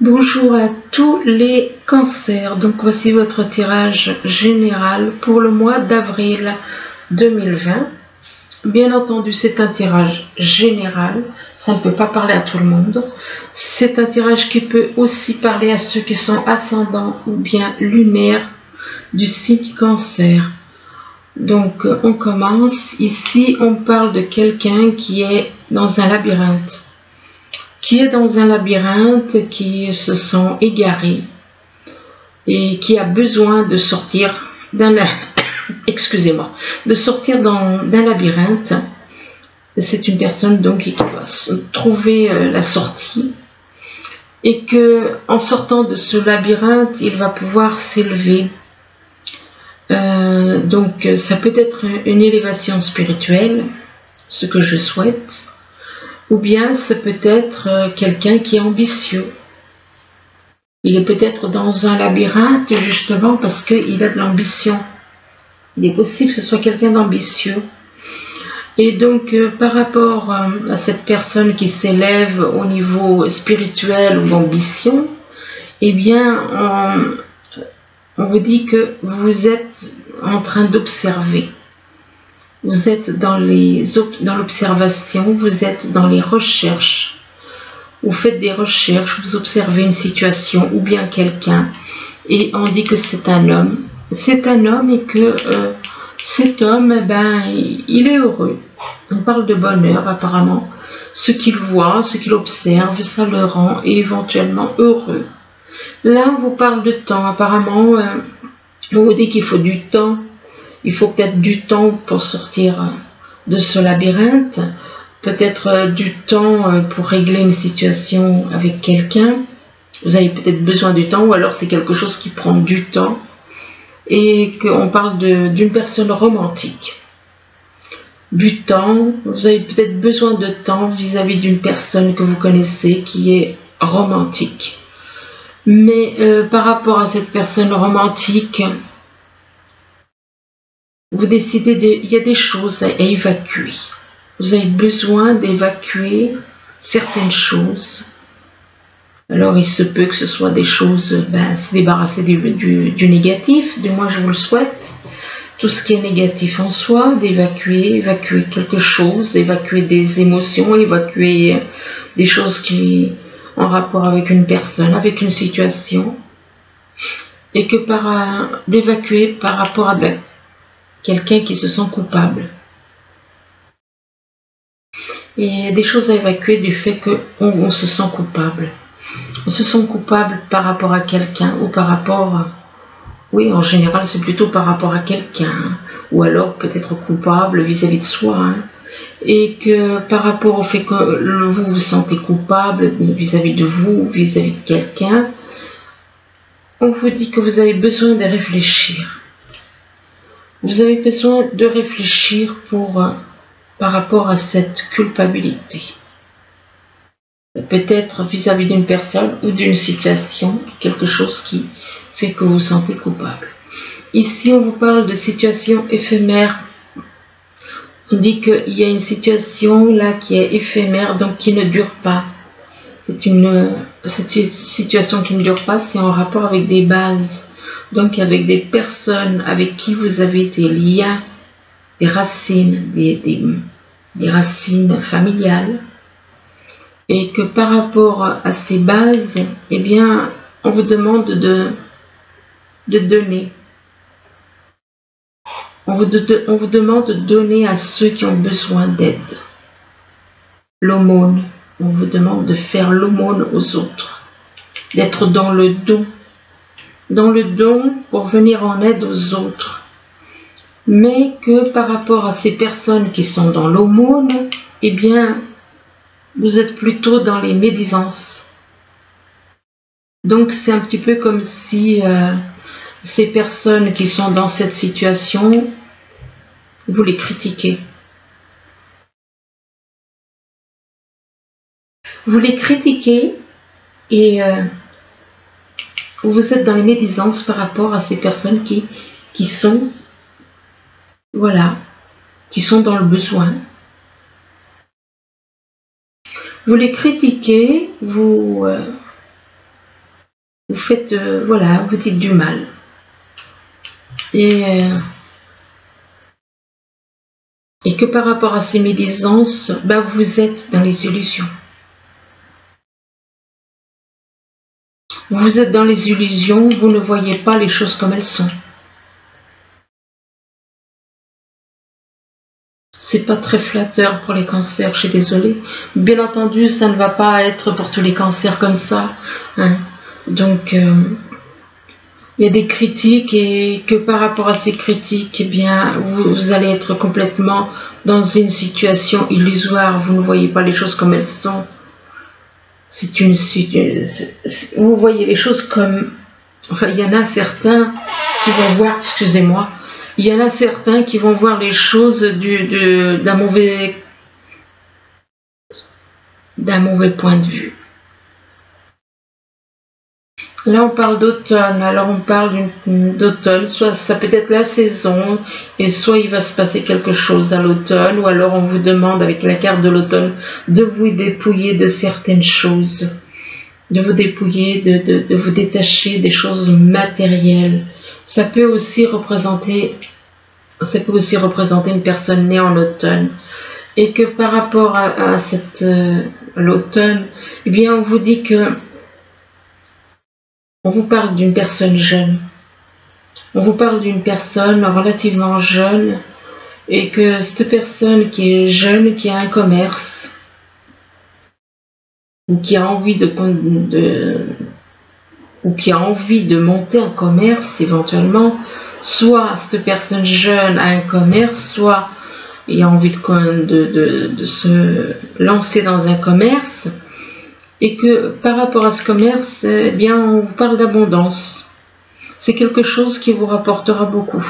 Bonjour à tous les cancers, donc voici votre tirage général pour le mois d'avril 2020. Bien entendu, c'est un tirage général, ça ne peut pas parler à tout le monde. C'est un tirage qui peut aussi parler à ceux qui sont ascendants ou bien lunaires du signe cancer. Donc on commence, ici on parle de quelqu'un qui est dans un labyrinthe. Qui se sent égaré et qui a besoin de sortir d'un d'un labyrinthe. C'est une personne donc qui doit trouver la sortie et que en sortant de ce labyrinthe, il va pouvoir s'élever. Donc ça peut être une élévation spirituelle, ce que je souhaite. Ou bien c'est peut-être quelqu'un qui est ambitieux. Il est peut-être dans un labyrinthe justement parce qu'il a de l'ambition. Il est possible que ce soit quelqu'un d'ambitieux. Et donc par rapport à cette personne qui s'élève au niveau spirituel ou d'ambition, eh bien on vous dit que vous êtes en train d'observer. Vous êtes dans l'observation, vous êtes dans les recherches. Vous faites des recherches, vous observez une situation ou bien quelqu'un. Et on dit que c'est un homme. C'est un homme et que cet homme, il est heureux. On parle de bonheur apparemment. Ce qu'il voit, ce qu'il observe, ça le rend éventuellement heureux. Là, on vous parle de temps. Apparemment, on vous dit qu'il faut du temps. Il faut peut-être du temps pour sortir de ce labyrinthe, peut-être du temps pour régler une situation avec quelqu'un. Vous avez peut-être besoin du temps, ou alors c'est quelque chose qui prend du temps, et qu'on parle d'une personne romantique. Du temps, vous avez peut-être besoin de temps vis-à-vis d'une personne que vous connaissez qui est romantique. Mais par rapport à cette personne romantique, vous décidez, il y a des choses à évacuer. Vous avez besoin d'évacuer certaines choses. Alors il se peut que ce soit des choses, se débarrasser du négatif, du moins je vous le souhaite. Tout ce qui est négatif en soi, évacuer quelque chose, évacuer des émotions, évacuer des choses qui en rapport avec une personne, avec une situation. Et que d'évacuer par rapport à quelqu'un qui se sent coupable. Et des choses à évacuer du fait qu'on se sent coupable. On se sent coupable par rapport à quelqu'un ou par rapport... Oui, en général, c'est plutôt par rapport à quelqu'un. Ou alors peut-être coupable vis-à-vis de soi. Et que par rapport au fait que vous vous sentez coupable vis-à-vis de vous, vis-à-vis de quelqu'un, on vous dit que vous avez besoin de réfléchir. Vous avez besoin de réfléchir par rapport à cette culpabilité. Peut-être vis-à-vis d'une personne ou d'une situation, quelque chose qui fait que vous vous sentez coupable. Ici, on vous parle de situation éphémère. On dit qu'il y a une situation là qui est éphémère, donc qui ne dure pas. Cette situation qui ne dure pas, c'est en rapport avec des bases. Donc avec des personnes avec qui vous avez des liens, des racines, des racines familiales. Et que par rapport à ces bases, eh bien, on vous demande de donner. On vous demande de donner à ceux qui ont besoin d'aide. L'aumône. On vous demande de faire l'aumône aux autres. D'être dans le don. Dans le don pour venir en aide aux autres. Mais que par rapport à ces personnes qui sont dans l'aumône, eh bien, vous êtes plutôt dans les médisances. Donc c'est un petit peu comme si ces personnes qui sont dans cette situation, vous les critiquez. Vous les critiquez et vous êtes dans les médisances par rapport à ces personnes qui sont, voilà, qui sont dans le besoin. Vous les critiquez, vous faites, voilà, vous dites du mal. Et que par rapport à ces médisances, ben, vous êtes dans les illusions. Vous êtes dans les illusions, vous ne voyez pas les choses comme elles sont. C'est pas très flatteur pour les cancers, je suis désolée. Bien entendu, ça ne va pas être pour tous les cancers comme ça. Hein. Donc, il y a des critiques et que par rapport à ces critiques, eh bien, vous allez être complètement dans une situation illusoire. Vous ne voyez pas les choses comme elles sont. Vous voyez les choses comme... Enfin, il y en a certains qui vont voir, excusez-moi, il y en a certains qui vont voir les choses d'un mauvais point de vue. Là, on parle d'automne, alors on parle d'automne, soit ça peut être la saison, et soit il va se passer quelque chose à l'automne, ou alors on vous demande avec la carte de l'automne de vous dépouiller de certaines choses, de vous dépouiller, de vous détacher des choses matérielles. Ça peut aussi représenter une personne née en automne, et que par rapport à l'automne, eh bien on vous dit que on vous parle d'une personne jeune. On vous parle d'une personne relativement jeune et que cette personne qui est jeune, qui a un commerce ou qui a envie de monter un commerce éventuellement, soit cette personne jeune a un commerce, soit il a envie de se lancer dans un commerce. Et que par rapport à ce commerce, eh bien, on vous parle d'abondance. C'est quelque chose qui vous rapportera beaucoup.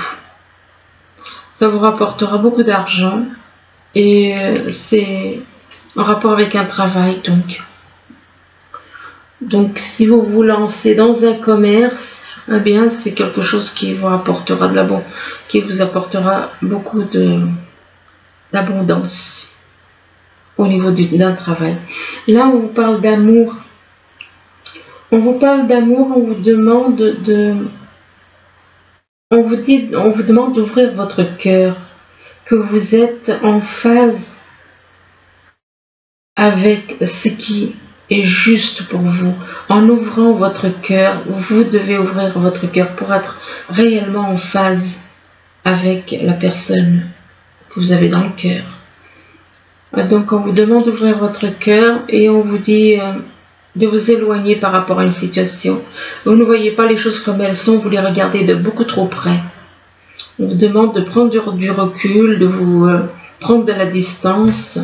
Ça vous rapportera beaucoup d'argent et c'est en rapport avec un travail donc. Donc si vous vous lancez dans un commerce, eh bien c'est quelque chose qui vous apportera beaucoup d'abondance au niveau d'un travail. Là, on vous parle d'amour. On vous parle d'amour, on vous demande d'ouvrir votre cœur, que vous êtes en phase avec ce qui est juste pour vous. En ouvrant votre cœur, vous devez ouvrir votre cœur pour être réellement en phase avec la personne que vous avez dans le cœur. Donc on vous demande d'ouvrir votre cœur et on vous dit de vous éloigner par rapport à une situation. Vous ne voyez pas les choses comme elles sont, vous les regardez de beaucoup trop près. On vous demande de prendre du recul, de vous prendre de la distance,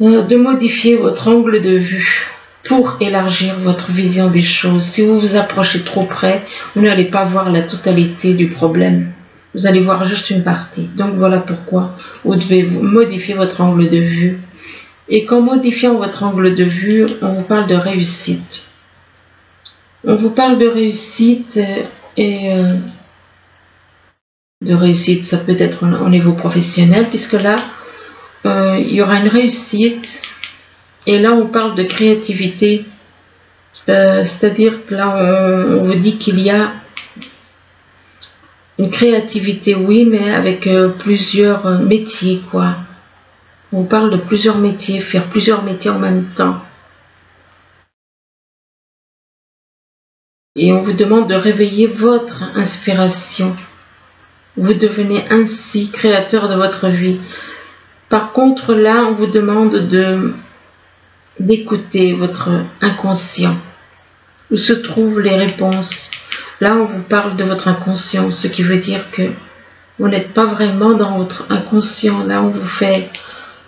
de modifier votre angle de vue pour élargir votre vision des choses. Si vous vous approchez trop près, vous n'allez pas voir la totalité du problème. Vous allez voir juste une partie. Donc voilà pourquoi vous devez modifier votre angle de vue. Et qu'en modifiant votre angle de vue, on vous parle de réussite. On vous parle de réussite et de réussite, ça peut être au niveau professionnel, puisque là, il y aura une réussite. Et là, on parle de créativité. C'est-à-dire que là, on vous dit qu'il y a une créativité, oui, mais avec plusieurs métiers, quoi. On parle de plusieurs métiers, faire plusieurs métiers en même temps. Et on vous demande de réveiller votre inspiration. Vous devenez ainsi créateur de votre vie. Par contre, là, on vous demande d'écouter votre inconscient. Où se trouvent les réponses? Là, on vous parle de votre inconscient, ce qui veut dire que vous n'êtes pas vraiment dans votre inconscient. Là,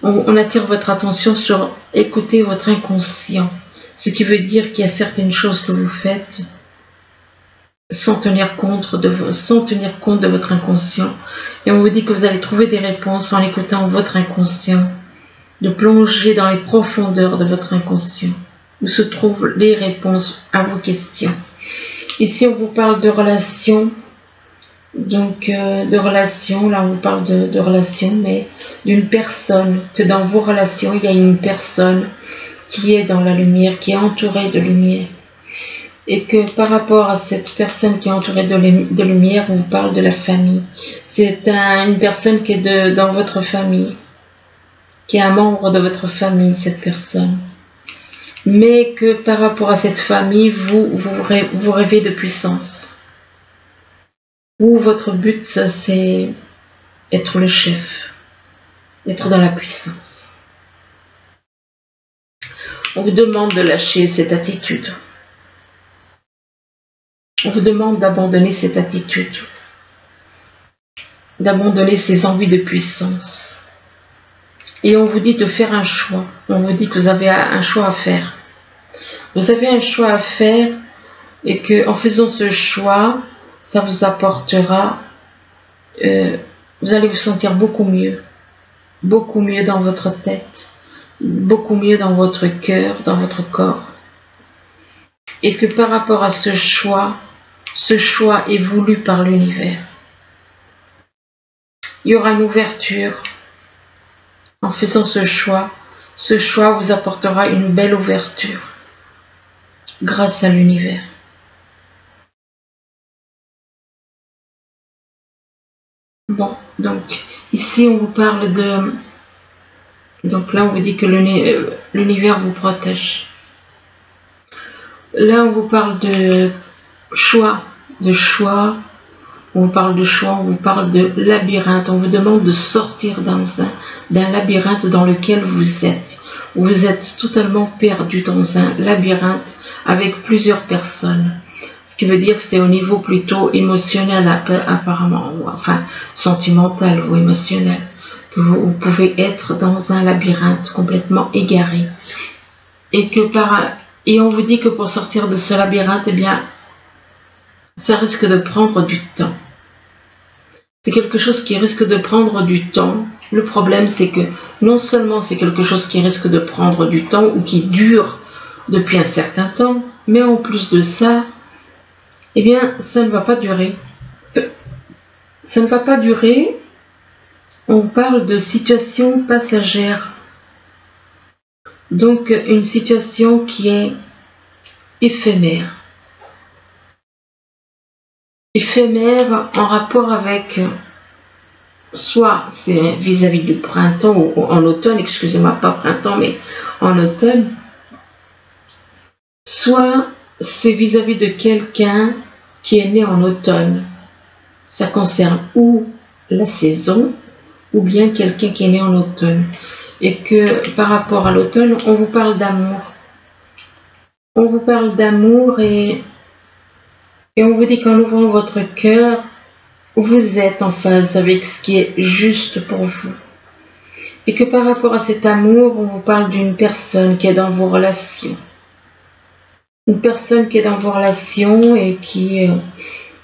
on attire votre attention sur écouter votre inconscient. Ce qui veut dire qu'il y a certaines choses que vous faites sans tenir compte de votre inconscient. Et on vous dit que vous allez trouver des réponses en écoutant votre inconscient, de plonger dans les profondeurs de votre inconscient, où se trouvent les réponses à vos questions. Ici, on vous parle de relations, donc de relations, là on vous parle de relations, mais d'une personne, que dans vos relations, il y a une personne qui est dans la lumière, qui est entourée de lumière. et que par rapport à cette personne qui est entourée de lumière, on vous parle de la famille. C'est une personne qui est dans votre famille, qui est un membre de votre famille, cette personne. Mais que par rapport à cette famille, vous rêvez de puissance. Ou votre but, c'est être le chef, être dans la puissance. On vous demande de lâcher cette attitude. On vous demande d'abandonner cette attitude, d'abandonner ces envies de puissance. Et on vous dit de faire un choix. On vous dit que vous avez un choix à faire. Vous avez un choix à faire et qu'en faisant ce choix, ça vous apportera, vous allez vous sentir beaucoup mieux dans votre tête, beaucoup mieux dans votre cœur, dans votre corps. Et que par rapport à ce choix est voulu par l'univers. Il y aura une ouverture. En faisant ce choix vous apportera une belle ouverture grâce à l'univers. Bon, donc ici on vous parle de... Donc là on vous dit que l'univers vous protège. Là on vous parle de choix, on vous parle de choix, on vous parle de labyrinthe, on vous demande de sortir d'un labyrinthe dans lequel vous êtes. Vous êtes totalement perdu dans un labyrinthe avec plusieurs personnes. Ce qui veut dire que c'est au niveau plutôt émotionnel apparemment, ou enfin sentimental ou émotionnel, que vous pouvez être dans un labyrinthe complètement égaré. Et on vous dit que pour sortir de ce labyrinthe, eh bien, ça risque de prendre du temps. C'est quelque chose qui risque de prendre du temps. Le problème, c'est que non seulement c'est quelque chose qui risque de prendre du temps ou qui dure depuis un certain temps, mais en plus de ça, eh bien, ça ne va pas durer. Ça ne va pas durer. On parle de situation passagère. Donc, une situation qui est éphémère. Éphémère en rapport avec, soit c'est vis-à-vis du printemps ou en automne, excusez-moi, pas printemps, mais en automne, soit c'est vis-à-vis de quelqu'un qui est né en automne. Ça concerne ou la saison, ou bien quelqu'un qui est né en automne. Et que par rapport à l'automne, on vous parle d'amour. On vous parle d'amour et on vous dit qu'en ouvrant votre cœur, vous êtes en phase avec ce qui est juste pour vous. Et que par rapport à cet amour, on vous parle d'une personne qui est dans vos relations. Une personne qui est dans vos relations et qui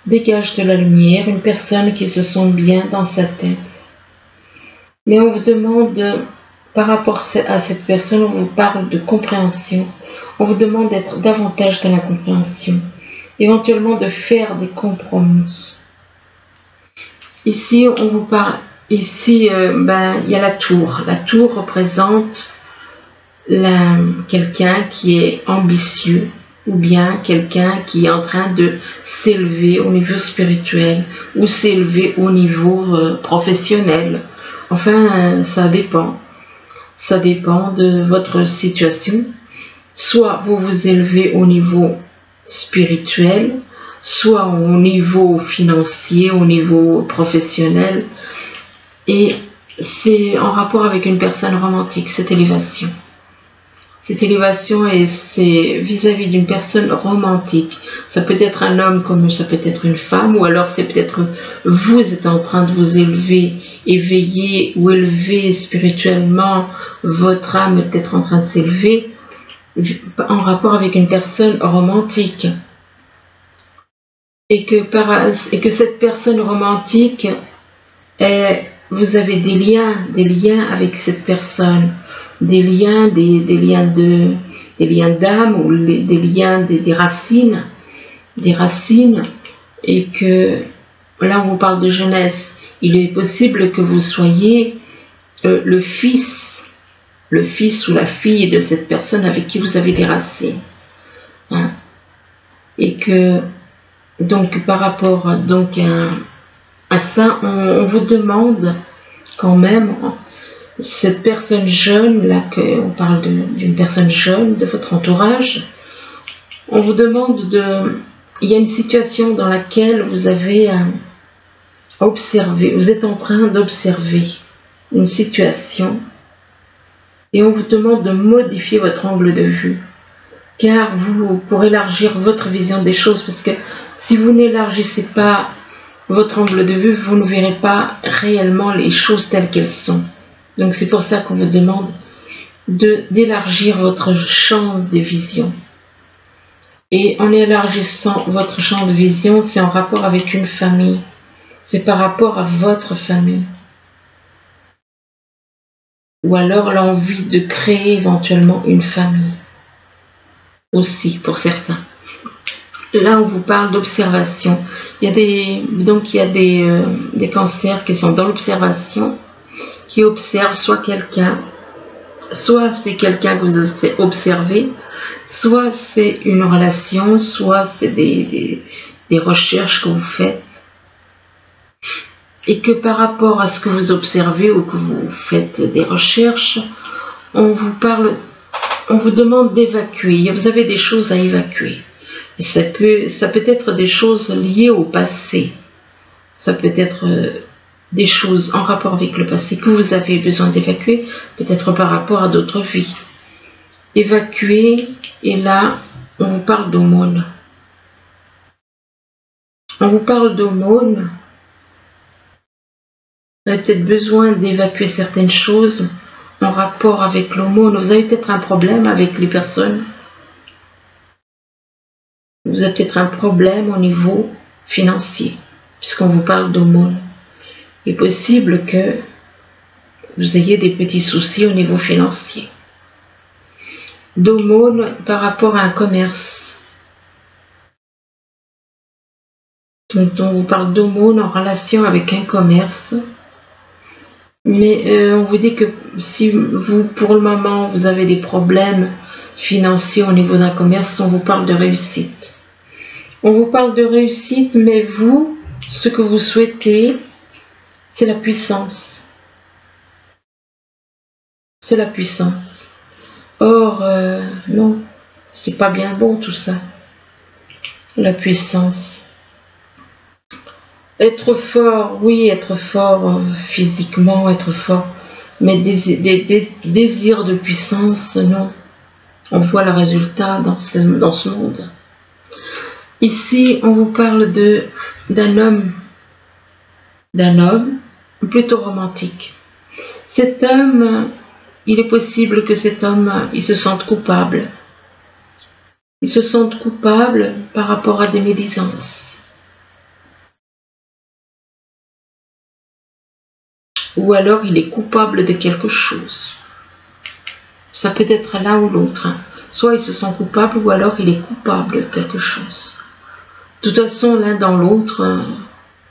dégage de la lumière, une personne qui se sent bien dans sa tête. Mais on vous demande, par rapport à cette personne, on vous parle de compréhension. On vous demande d'être davantage dans la compréhension. Éventuellement de faire des compromis. Ici, on vous parle, ici, il y a la tour. La tour représente quelqu'un qui est ambitieux, ou bien quelqu'un qui est en train de s'élever au niveau spirituel, ou s'élever au niveau professionnel. Enfin, ça dépend. Ça dépend de votre situation. Soit vous vous élevez au niveau spirituel, soit au niveau financier, au niveau professionnel. Et c'est en rapport avec une personne romantique, cette élévation. Cette élévation, et c'est vis-à-vis d'une personne romantique. Ça peut être un homme comme ça peut être une femme, ou alors c'est peut-être vous êtes en train de vous élever, éveiller ou élever spirituellement, votre âme est peut-être en train de s'élever en rapport avec une personne romantique. Et que cette personne romantique, vous avez des liens avec cette personne. Des liens d'âme ou des liens des racines, et que là on vous parle de jeunesse. Il est possible que vous soyez le fils ou la fille de cette personne avec qui vous avez des racines. Hein? et que donc par rapport donc à ça, on vous demande quand même, cette personne jeune, là, on parle d'une personne jeune de votre entourage, on vous demande il y a une situation dans laquelle vous avez à observer, vous êtes en train d'observer une situation et on vous demande de modifier votre angle de vue, car pour élargir votre vision des choses, parce que si vous n'élargissez pas votre angle de vue, vous ne verrez pas réellement les choses telles qu'elles sont. Donc c'est pour ça qu'on vous demande d'élargir votre champ de vision. Et en élargissant votre champ de vision, c'est en rapport avec une famille. C'est par rapport à votre famille. Ou alors l'envie de créer éventuellement une famille. Aussi, pour certains. Là, on vous parle d'observation. Il y a des cancers qui sont dans l'observation, qui observent soit quelqu'un, soit c'est quelqu'un que vous observez, soit c'est une relation, soit c'est des recherches que vous faites. Et que par rapport à ce que vous observez ou que vous faites des recherches, on vous demande d'évacuer. Vous avez des choses à évacuer. Et ça peut être des choses liées au passé. Ça peut être des choses en rapport avec le passé que vous avez besoin d'évacuer, peut-être par rapport à d'autres vies. Évacuer, et là, on vous parle d'aumône. On vous parle d'aumône. Vous avez peut-être besoin d'évacuer certaines choses en rapport avec l'aumône. Vous avez peut-être un problème avec les personnes. Vous avez peut-être un problème au niveau financier, puisqu'on vous parle d'aumône. Il est possible que vous ayez des petits soucis au niveau financier. D'aumône par rapport à un commerce. Donc on vous parle d'aumône en relation avec un commerce. Mais on vous dit que si vous, pour le moment, vous avez des problèmes financiers au niveau d'un commerce, on vous parle de réussite. On vous parle de réussite, mais vous, ce que vous souhaitez, c'est la puissance. C'est la puissance. Or, non, c'est pas bien bon tout ça. La puissance. Être fort, oui, être fort physiquement, être fort, mais des désirs de puissance, non. On voit le résultat dans ce monde. Ici, on vous parle d'un homme plutôt romantique. Cet homme, il est possible que cet homme, il se sente coupable. Il se sente coupable par rapport à des médisances. Ou alors il est coupable de quelque chose. Ça peut être l'un ou l'autre. Soit il se sent coupable ou alors il est coupable de quelque chose. De toute façon, l'un dans l'autre,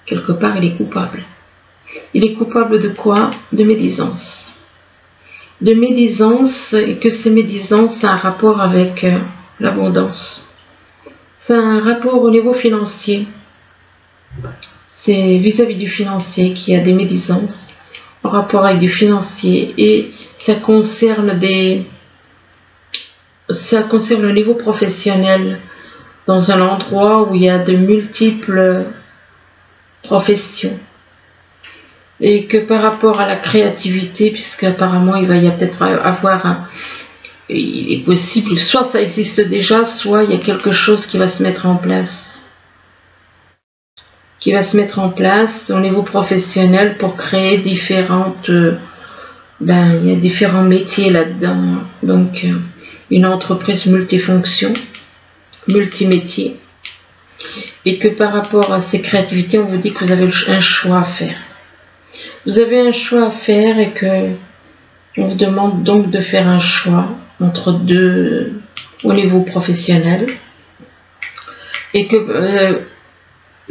quelque part, il est coupable. Il est coupable de quoi? De médisance. De médisance, et que ces médisances, ça a un rapport avec l'abondance. Ça a un rapport au niveau financier. C'est vis-à-vis du financier qu'il y a des médisances en rapport avec du financier, et ça concerne le niveau professionnel, dans un endroit où il y a de multiples professions, et que par rapport à la créativité, puisque apparemment il va y peut-être avoir il est possible, soit ça existe déjà, soit il y a quelque chose qui va se mettre en place. Au niveau professionnel pour créer différentes, il y a différents métiers là-dedans. Donc, une entreprise multifonction, multimétier. Et que par rapport à ces créativités, on vous dit que vous avez un choix à faire. Vous avez un choix à faire et que on vous demande donc de faire un choix entre deux au niveau professionnel. Et que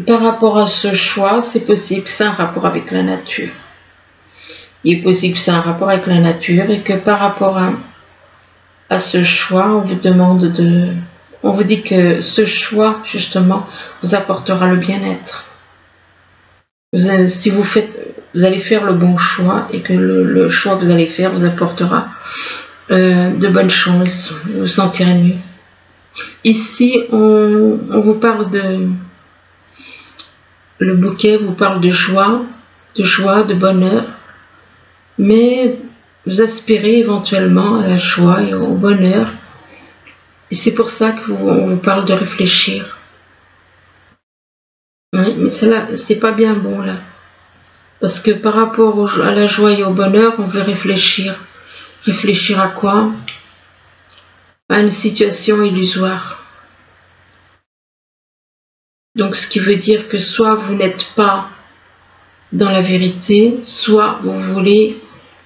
par rapport à ce choix, c'est possible que c'est un rapport avec la nature. Il est possible que c'est un rapport avec la nature et que par rapport à ce choix, on vous demande On vous dit que ce choix, justement, vous apportera le bien-être. Si vous allez faire le bon choix et que le choix que vous allez faire vous apportera de bonnes choses. Vous vous sentirez mieux. Ici, on vous parle de... Le bouquet vous parle de joie, de bonheur, mais vous aspirez éventuellement à la joie et au bonheur. Et c'est pour ça qu'on vous parle de réfléchir. Oui, mais cela, c'est pas bien bon là. Parce que par rapport à la joie et au bonheur, on veut réfléchir. Réfléchir à quoi? À une situation illusoire. Donc ce qui veut dire que soit vous n'êtes pas dans la vérité, soit vous voulez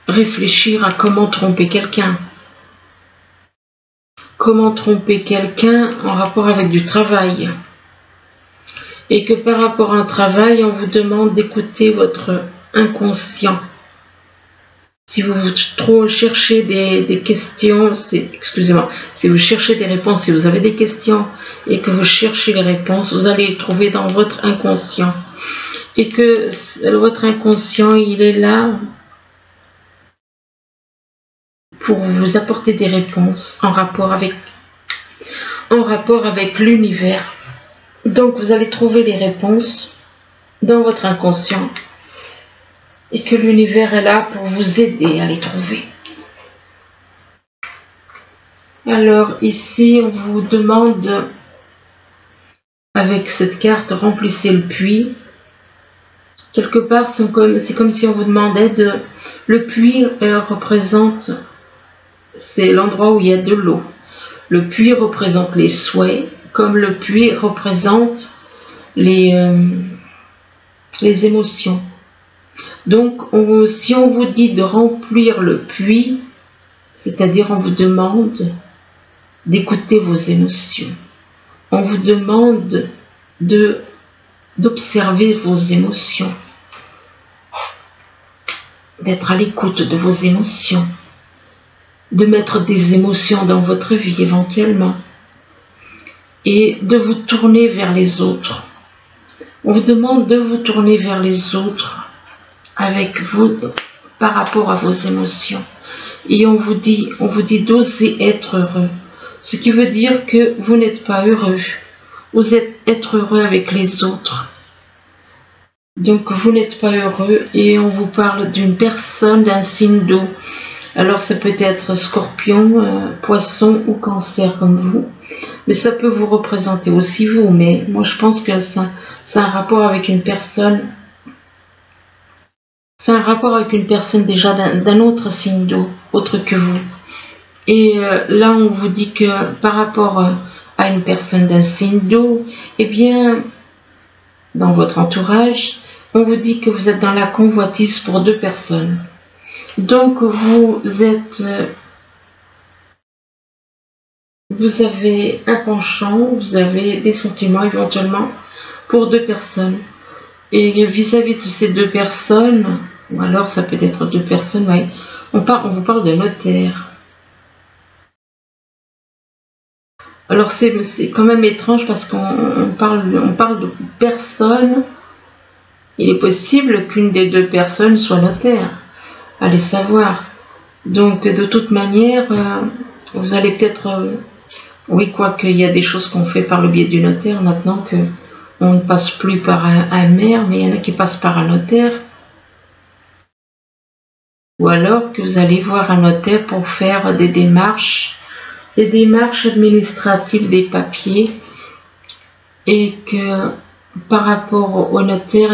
réfléchir à comment tromper quelqu'un. Comment tromper quelqu'un en rapport avec du travail. Et que par rapport à un travail, on vous demande d'écouter votre inconscient. Si vous trop cherchez des questions, excusez-moi, si vous cherchez des réponses, si vous avez des questions et que vous cherchez les réponses, vous allez les trouver dans votre inconscient. Et que votre inconscient, il est là pour vous apporter des réponses en rapport avec l'univers. Donc vous allez trouver les réponses dans votre inconscient et que l'univers est là pour vous aider à les trouver. Alors ici on vous demande, avec cette carte, remplissez le puits. Quelque part c'est comme si on vous demandait le puits représente, c'est l'endroit où il y a de l'eau. Le puits représente les souhaits, comme le puits représente les émotions. Donc, si on vous dit de remplir le puits, c'est-à-dire on vous demande d'écouter vos émotions. On vous demande d'observer vos émotions, d'être à l'écoute de vos émotions, de mettre des émotions dans votre vie éventuellement, et de vous tourner vers les autres. On vous demande de vous tourner vers les autres par rapport à vos émotions. Et on vous dit d'oser être heureux. Ce qui veut dire que vous n'êtes pas heureux. Vous êtes être heureux avec les autres. Donc vous n'êtes pas heureux et on vous parle d'une personne, d'un signe d'eau. Alors ça peut être Scorpion, Poisson ou Cancer comme vous. Mais ça peut vous représenter aussi vous. Mais moi je pense que ça a un rapport avec une personne. C'est un rapport avec une personne déjà d'un autre signe d'eau, autre que vous. Et là, on vous dit que par rapport à une personne d'un signe d'eau, eh bien, dans votre entourage, on vous dit que vous êtes dans la convoitise pour 2 personnes. Donc, vous avez un penchant, vous avez des sentiments éventuellement pour 2 personnes. Et vis-à-vis de ces 2 personnes, ou alors ça peut être 2 personnes, ouais, on vous parle de notaire. Alors c'est quand même étrange parce qu'on parle de personnes. Il est possible qu'une des 2 personnes soit notaire. Allez savoir. Donc de toute manière, vous allez peut-être... oui, quoique il y a des choses qu'on fait par le biais du notaire maintenant que on ne passe plus par un maire, mais il y en a qui passent par un notaire. Ou alors que vous allez voir un notaire pour faire des démarches administratives, des papiers, et que par rapport au notaire,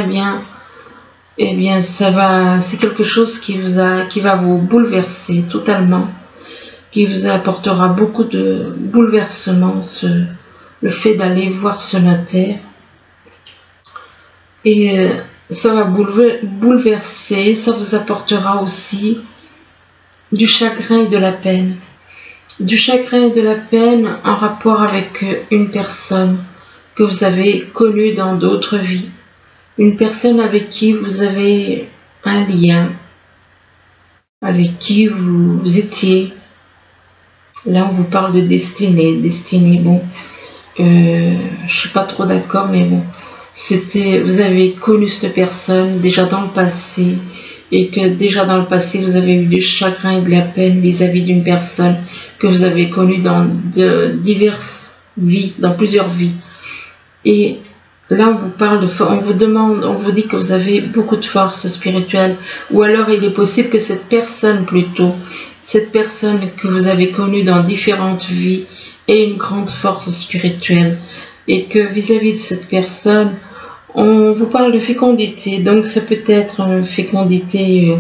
eh bien c'est quelque chose qui va vous bouleverser totalement, qui vous apportera beaucoup de bouleversements, le fait d'aller voir ce notaire. Et ça va bouleverser, ça vous apportera aussi du chagrin et de la peine. Du chagrin et de la peine en rapport avec une personne que vous avez connue dans d'autres vies. Une personne avec qui vous avez un lien, avec qui vous étiez. Là, on vous parle de destinée. Destinée, bon, je suis pas trop d'accord, mais bon, vous avez connu cette personne déjà dans le passé, et que déjà dans le passé vous avez eu du chagrin et de la peine vis-à-vis d'une personne que vous avez connue dans diverses vies, dans plusieurs vies. Et là on vous parle on vous demande, on vous dit que vous avez beaucoup de force spirituelle, ou alors il est possible que cette personne que vous avez connue dans différentes vies ait une grande force spirituelle, et que vis-à-vis de cette personne, on vous parle de fécondité. Donc ça peut être une fécondité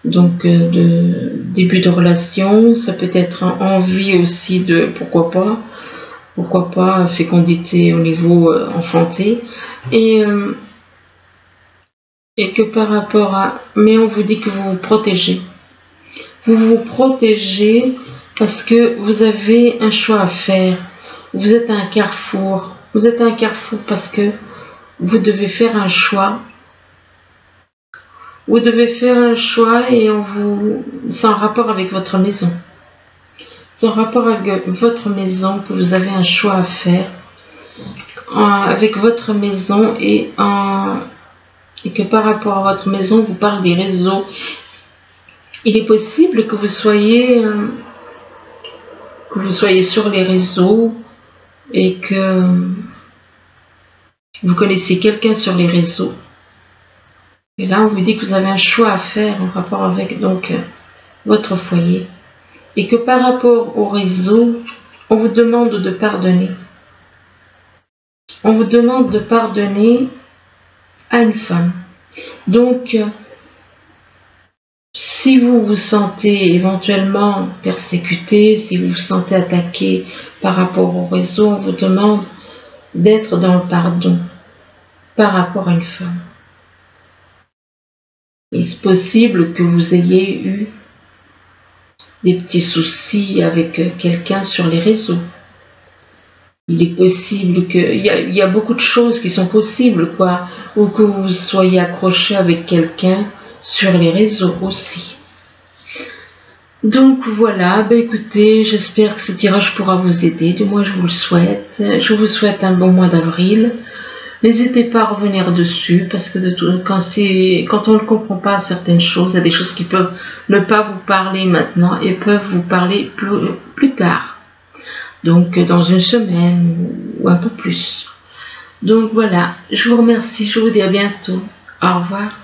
de début de relation, ça peut être envie aussi de pourquoi pas fécondité au niveau enfanté, et que par rapport à, mais on vous dit que vous vous protégez parce que vous avez un choix à faire. Vous êtes à un carrefour. Vous êtes à un carrefour parce que vous devez faire un choix. Vous devez faire un choix, et c'est en rapport avec votre maison. C'est en rapport avec votre maison que vous avez un choix à faire. Avec votre maison, et que par rapport à votre maison, on vous parle des réseaux. Il est possible que vous soyez sur les réseaux, et que vous connaissez quelqu'un sur les réseaux. Et là, on vous dit que vous avez un choix à faire en rapport avec donc votre foyer. Et que par rapport au réseau, on vous demande de pardonner. On vous demande de pardonner à une femme. Donc, si vous vous sentez éventuellement persécuté, si vous vous sentez attaqué par rapport au réseau, on vous demande d'être dans le pardon par rapport à une femme. Est-ce possible que vous ayez eu des petits soucis avec quelqu'un sur les réseaux? Il est possible il y a beaucoup de choses qui sont possibles, quoi, ou que vous soyez accroché avec quelqu'un sur les réseaux aussi. Donc voilà, écoutez, j'espère que ce tirage pourra vous aider, du moins je vous le souhaite. Je vous souhaite un bon mois d'avril. N'hésitez pas à revenir dessus, parce que quand on ne comprend pas certaines choses, il y a des choses qui peuvent ne pas vous parler maintenant et peuvent vous parler plus tard. Donc dans une semaine ou un peu plus. Donc voilà, je vous remercie, je vous dis à bientôt. Au revoir.